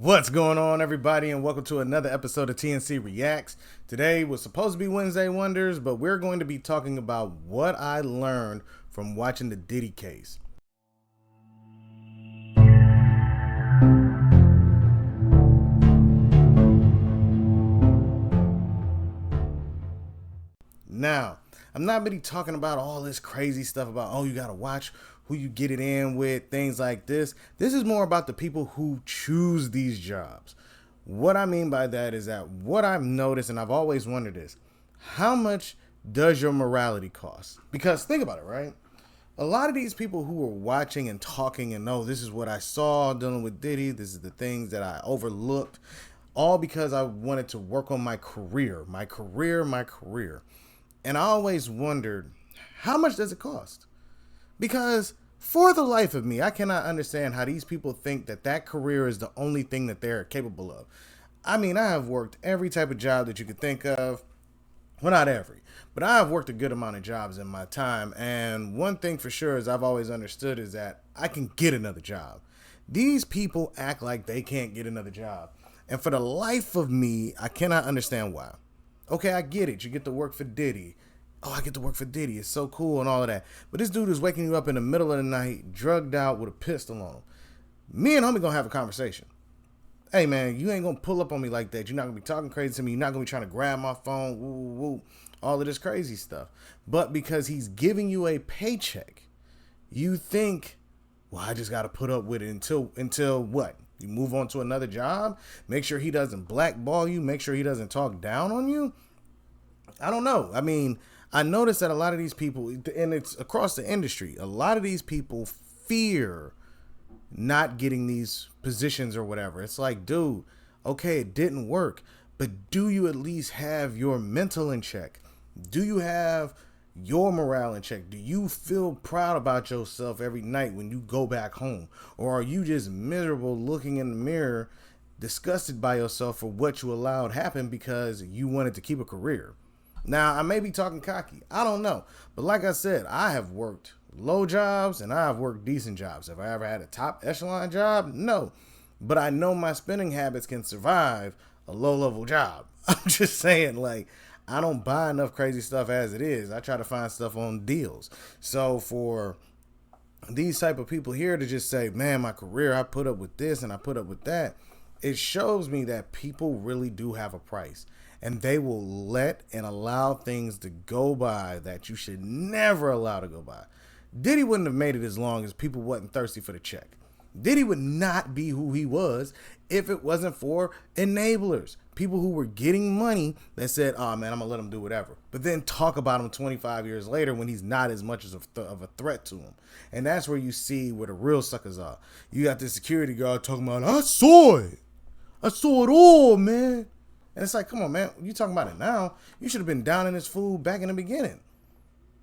What's going on, everybody, and welcome to another episode of TNC Reacts. Today was supposed to be Wednesday Wonders, but we're going to be talking about what I learned from watching the Diddy case. Now, I'm not really talking about all this crazy stuff about, oh, you got to watch who you get it in with, things like this. This is more about the people who choose these jobs. What I mean by that is that what I've noticed, and I've always wondered is, how much does your morality cost? Because think about it, right? A lot of these people who are watching and talking and know this is what I saw dealing with Diddy, this is the things that I overlooked, all because I wanted to work on my career. And I always wondered, how much does it cost? Because for the life of me, I cannot understand how these people think that that career is the only thing that they're capable of. I mean, I have worked every type of job that you could think of. Well, not every, but I have worked a good amount of jobs in my time. And one thing for sure is I've always understood is that I can get another job. These people act like they can't get another job. And for the life of me, I cannot understand why. Okay, I get it. You get to work for Diddy. Oh, I get to work for Diddy. It's so cool and all of that. But this dude is waking you up in the middle of the night, drugged out with a pistol on him. Me and homie gonna have a conversation. Hey, man, you ain't gonna pull up on me like that. You're not gonna be talking crazy to me. You're not gonna be trying to grab my phone, woo, woo, woo, all of this crazy stuff. But because he's giving you a paycheck, you think, well, I just gotta put up with it until what? You move on to another job? Make sure he doesn't blackball you. Make sure he doesn't talk down on you. I don't know. I mean, I noticed that a lot of these people, and it's across the industry, a lot of these people fear not getting these positions or whatever. It's like, dude, okay, it didn't work, but do you at least have your mental in check? Do you have your morale in check? Do you feel proud about yourself every night when you go back home? Or are you just miserable looking in the mirror, disgusted by yourself for what you allowed happen because you wanted to keep a career? Now, I may be talking cocky. I don't know. But like I said, I have worked low jobs and I have worked decent jobs. Have I ever had a top echelon job? No. But I know my spending habits can survive a low-level job. I'm just saying, like, I don't buy enough crazy stuff as it is. I try to find stuff on deals. So for these type of people here to just say, man, my career, I put up with this and I put up with that, it shows me that people really do have a price. And they will let and allow things to go by that you should never allow to go by. Diddy wouldn't have made it as long as people wasn't thirsty for the check. Diddy would not be who he was if it wasn't for enablers. People who were getting money that said, oh man, I'm going to let him do whatever. But then talk about him 25 years later when he's not as much as of a threat to him. And that's where you see where the real suckers are. You got this security guard talking about, I saw it. I saw it all, man. And it's like, come on, man, you talking about it now. You should have been down in his food back in the beginning.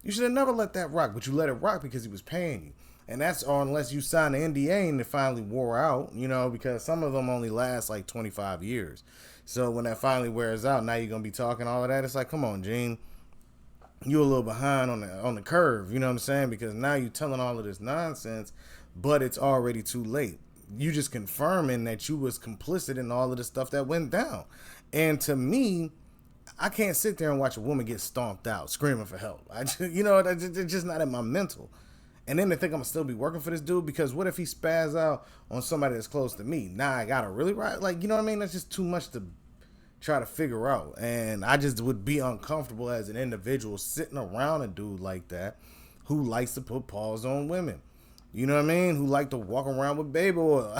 You should have never let that rock, but you let it rock because he was paying you. And that's or unless you signed the NDA and it finally wore out, you know, because some of them only last like 25 years. So when that finally wears out, now you're going to be talking all of that. It's like, come on, Gene. You're a little behind on the curve, you know what I'm saying? Because now you're telling all of this nonsense, but it's already too late. You just confirming that you was complicit in all of the stuff that went down. And to me, I can't sit there and watch a woman get stomped out, screaming for help. It's just not in my mental. And then they think I'm going to still be working for this dude because what if he spaz out on somebody that's close to me? Nah, I got to really ride. Like, you know what I mean? That's just too much to try to figure out. And I just would be uncomfortable as an individual sitting around a dude like that who likes to put paws on women. You know what I mean? Who like to walk around with baby oil.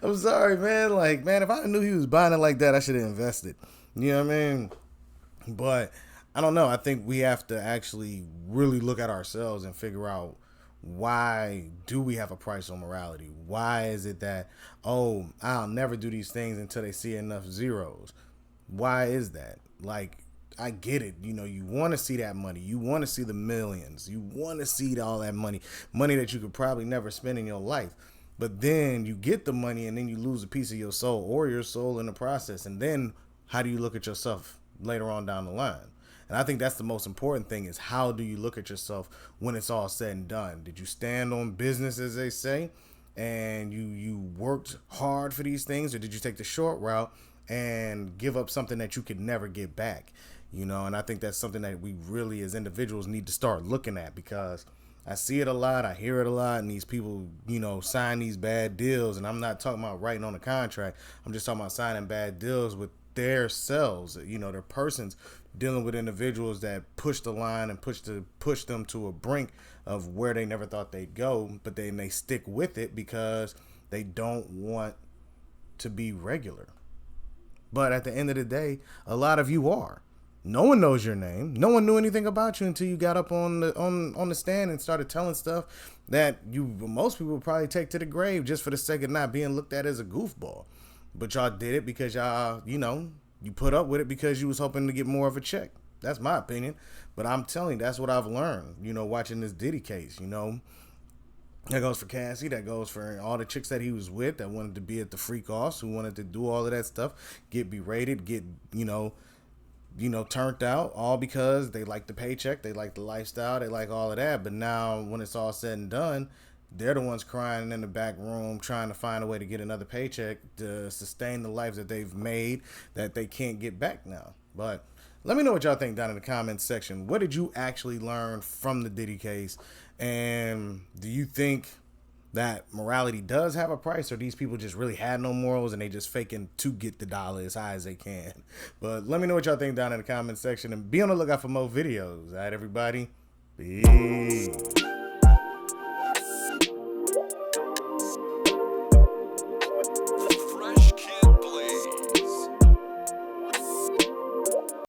I'm sorry, man. Like, man, if I knew he was buying it like that, I should have invested. You know what I mean? But I don't know. I think we have to actually really look at ourselves and figure out why do we have a price on morality? Why is it that, oh, I'll never do these things until they see enough zeros? Why is that? Like, I get it. You know, you want to see that money. You want to see the millions. You want to see all that money that you could probably never spend in your life. But then you get the money and then you lose a piece of your soul or your soul in the process. And then how do you look at yourself later on down the line? And I think that's the most important thing is how do you look at yourself when it's all said and done? Did you stand on business, as they say? and you worked hard for these things, or did you take the short route and give up something that you could never get back? You know, and I think that's something that we really as individuals need to start looking at, because I see it a lot, I hear it a lot, and these people, you know, sign these bad deals. And I'm not talking about writing on a contract. I'm just talking about signing bad deals with their selves, you know, their persons, dealing with individuals that push the line and push them to a brink of where they never thought they'd go, but then they stick with it because they don't want to be regular. But at the end of the day, a lot of you are. No one knows your name. No one knew anything about you until you got up on the stand and started telling stuff that most people would probably take to the grave just for the sake of not being looked at as a goofball. But y'all did it because y'all, you know, you put up with it because you was hoping to get more of a check. That's my opinion. But I'm telling you, that's what I've learned, you know, watching this Diddy case, you know. That goes for Cassie. That goes for all the chicks that he was with that wanted to be at the freak offs, who wanted to do all of that stuff, get berated, get, turned out, all because they like the paycheck, they like the lifestyle, they like all of that. But now when it's all said and done, they're the ones crying in the back room trying to find a way to get another paycheck to sustain the lives that they've made that they can't get back now. But let me know what y'all think down in the comments section. What did you actually learn from the Diddy case? And do you think that morality does have a price, or these people just really had no morals and they just faking to get the dollar as high as they can? But let me know what y'all think down in the comments section, and be on the lookout for more videos. All right, everybody? Peace.